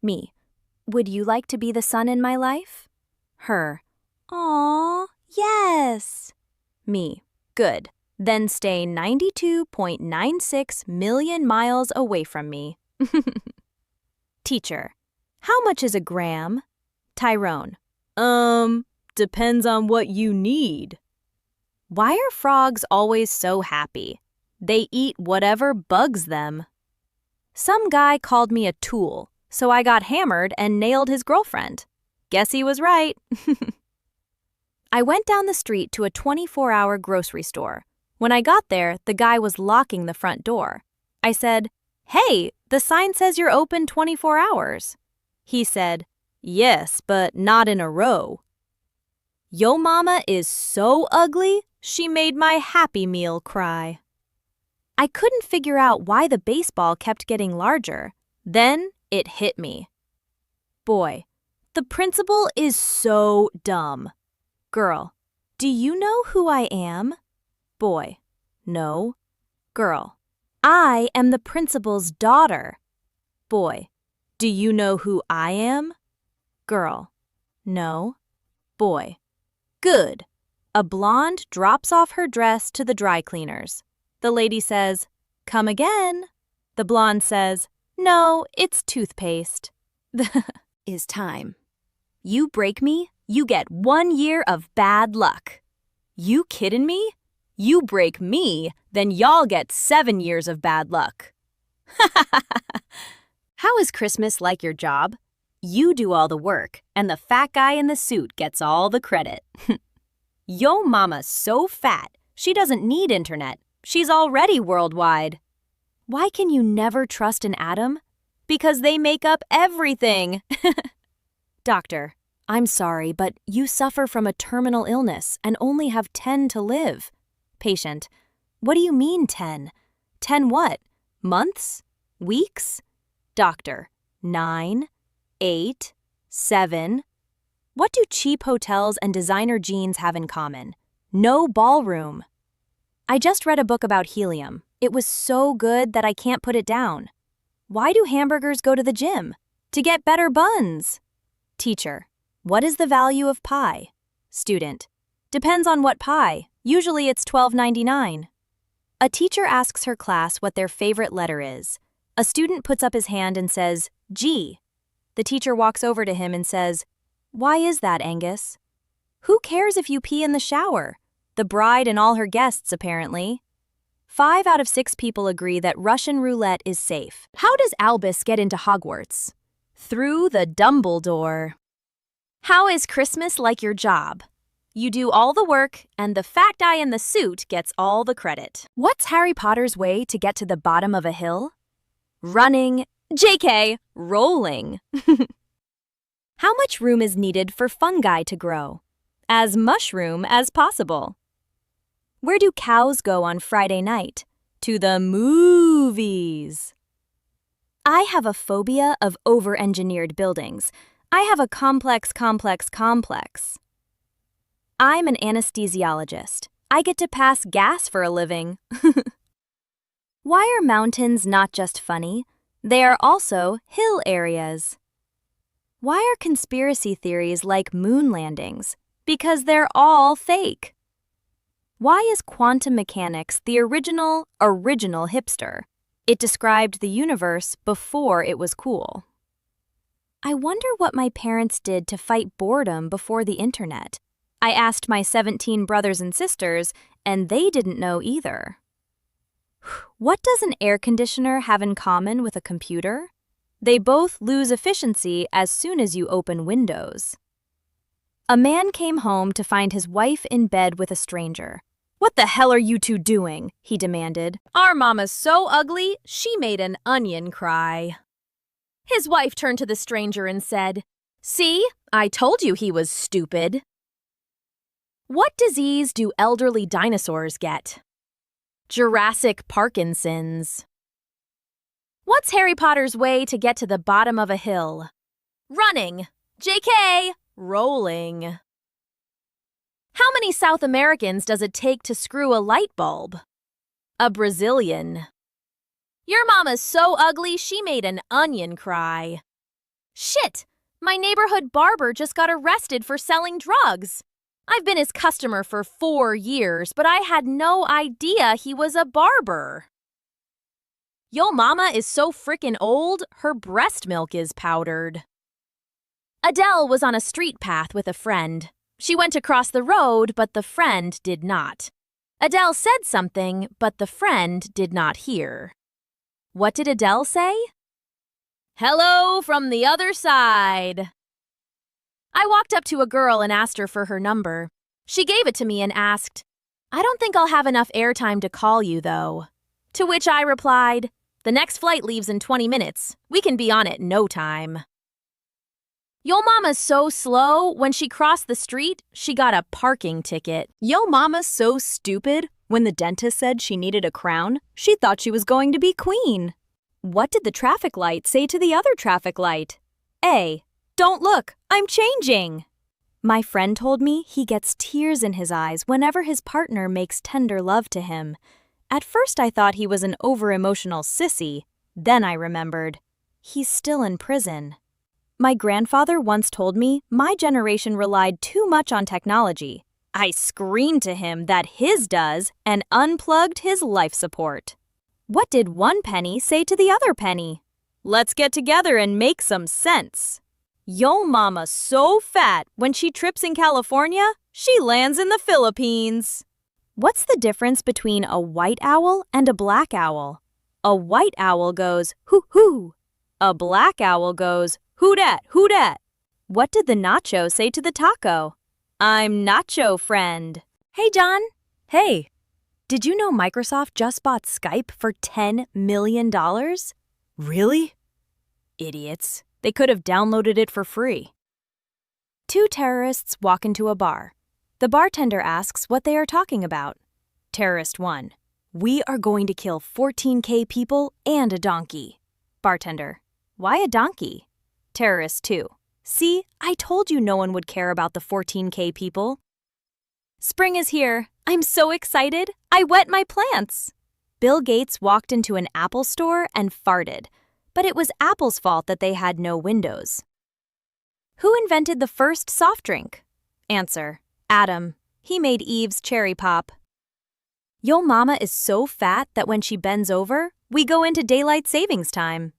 Me. Would you like to be the sun in my life? Her. Aw, yes. Me. Good. Then stay 92.96 million miles away from me. Teacher. How much is a gram? Tyrone. Depends on what you need. Why are frogs always so happy? They eat whatever bugs them. Some guy called me a tool, so I got hammered and nailed his girlfriend. Guess he was right. I went down the street to a 24-hour grocery store. When I got there, the guy was locking the front door. I said, "Hey, the sign says you're open 24 hours. He said, "Yes, but not in a row." Yo mama is so ugly, she made my Happy Meal cry. I couldn't figure out why the baseball kept getting larger. Then it hit me. Boy, the principal is so dumb. Girl, do you know who I am? Boy, no. Girl, I am the principal's daughter. Boy, do you know who I am? Girl, no. Boy, good. A blonde drops off her dress to the dry cleaners. The lady says, "Come again." The blonde says, "No, it's toothpaste." Is time. You break me, you get 1 year of bad luck. You kiddin' me? You break me, then y'all get 7 years of bad luck. How is Christmas like your job? You do all the work, and the fat guy in the suit gets all the credit. Yo mama's so fat, she doesn't need internet. She's already worldwide. Why can you never trust an atom? Because they make up everything. Doctor, I'm sorry, but you suffer from a terminal illness and only have 10 to live. Patient, what do you mean 10? 10 what? Months? Weeks? Doctor, 9, 8, 7. What do cheap hotels and designer jeans have in common? No ballroom. I just read a book about helium. It was so good that I can't put it down. Why do hamburgers go to the gym? To get better buns. Teacher, what is the value of pi? Student, depends on what pie. Usually it's $12.99. A teacher asks her class what their favorite letter is. A student puts up his hand and says, G. The teacher walks over to him and says, "Why is that, Angus?" Who cares if you pee in the shower? The bride and all her guests, apparently. 5 out of 6 people agree that Russian roulette is safe. How does Albus get into Hogwarts? Through the Dumbledore. How is Christmas like your job? You do all the work, and the fat guy in the suit gets all the credit. What's Harry Potter's way to get to the bottom of a hill? Running. JK, rolling. How much room is needed for fungi to grow? As mushroom as possible. Where do cows go on Friday night? To the movies. I have a phobia of over-engineered buildings. I have a complex. I'm an anesthesiologist. I get to pass gas for a living. Why are mountains not just funny? They are also hill areas. Why are conspiracy theories like moon landings? Because they're all fake. Why is quantum mechanics the original hipster? It described the universe before it was cool. I wonder what my parents did to fight boredom before the internet. I asked my 17 brothers and sisters, and they didn't know either. What does an air conditioner have in common with a computer? They both lose efficiency as soon as you open Windows. A man came home to find his wife in bed with a stranger. "What the hell are you two doing?" he demanded. "Our mama's so ugly, she made an onion cry." His wife turned to the stranger and said, "See, I told you he was stupid." What disease do elderly dinosaurs get? Jurassic Parkinson's. What's Harry Potter's way to get to the bottom of a hill? Running. JK, rolling. How many South Americans does it take to screw a light bulb? A Brazilian. Your mama's so ugly she made an onion cry. Shit! My neighborhood barber just got arrested for selling drugs. I've been his customer for 4 years, but I had no idea he was a barber. Yo mama is so frickin' old, her breast milk is powdered. Adele was on a street path with a friend. She went to cross the road, but the friend did not. Adele said something, but the friend did not hear. What did Adele say? Hello from the other side. I walked up to a girl and asked her for her number. She gave it to me and asked, I don't think I'll have enough airtime to call you, though. To which I replied, the next flight leaves in 20 minutes. We can be on it in no time. Yo mama's so slow, when she crossed the street, she got a parking ticket. Yo mama's so stupid, when the dentist said she needed a crown, she thought she was going to be queen. What did the traffic light say to the other traffic light? A. Don't look, I'm changing. My friend told me he gets tears in his eyes whenever his partner makes tender love to him. At first I thought he was an over-emotional sissy. Then I remembered, he's still in prison. My grandfather once told me my generation relied too much on technology. I screamed to him that his does and unplugged his life support. What did one penny say to the other penny? Let's get together and make some sense. Yo mama's so fat, when she trips in California, she lands in the Philippines. What's the difference between a white owl and a black owl? A white owl goes, hoo hoo. A black owl goes, who dat, who dat? What did the nacho say to the taco? I'm nacho, friend. Hey, John. Hey. Did you know Microsoft just bought Skype for $10 million? Really? Idiots. They could have downloaded it for free. 2 terrorists walk into a bar. The bartender asks what they are talking about. Terrorist 1. We are going to kill 14K people and a donkey. Bartender. Why a donkey? Terrorist 2. See, I told you no one would care about the 14K people. Spring is here. I'm so excited. I wet my plants. Bill Gates walked into an Apple store and farted, but it was Apple's fault that they had no windows. Who invented the first soft drink? Answer. Adam. He made Eve's cherry pop. Yo mama is so fat that when she bends over, we go into daylight savings time.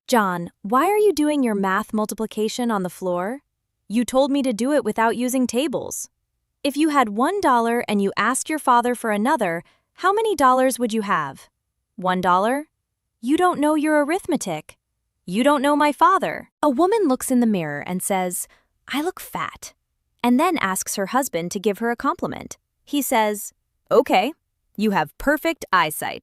John, why are you doing your math multiplication on the floor? You told me to do it without using tables. If you had $1 and you asked your father for another, how many dollars would you have? $1? You don't know your arithmetic. You don't know my father. A woman looks in the mirror and says, I look fat, and then asks her husband to give her a compliment. He says, okay, you have perfect eyesight.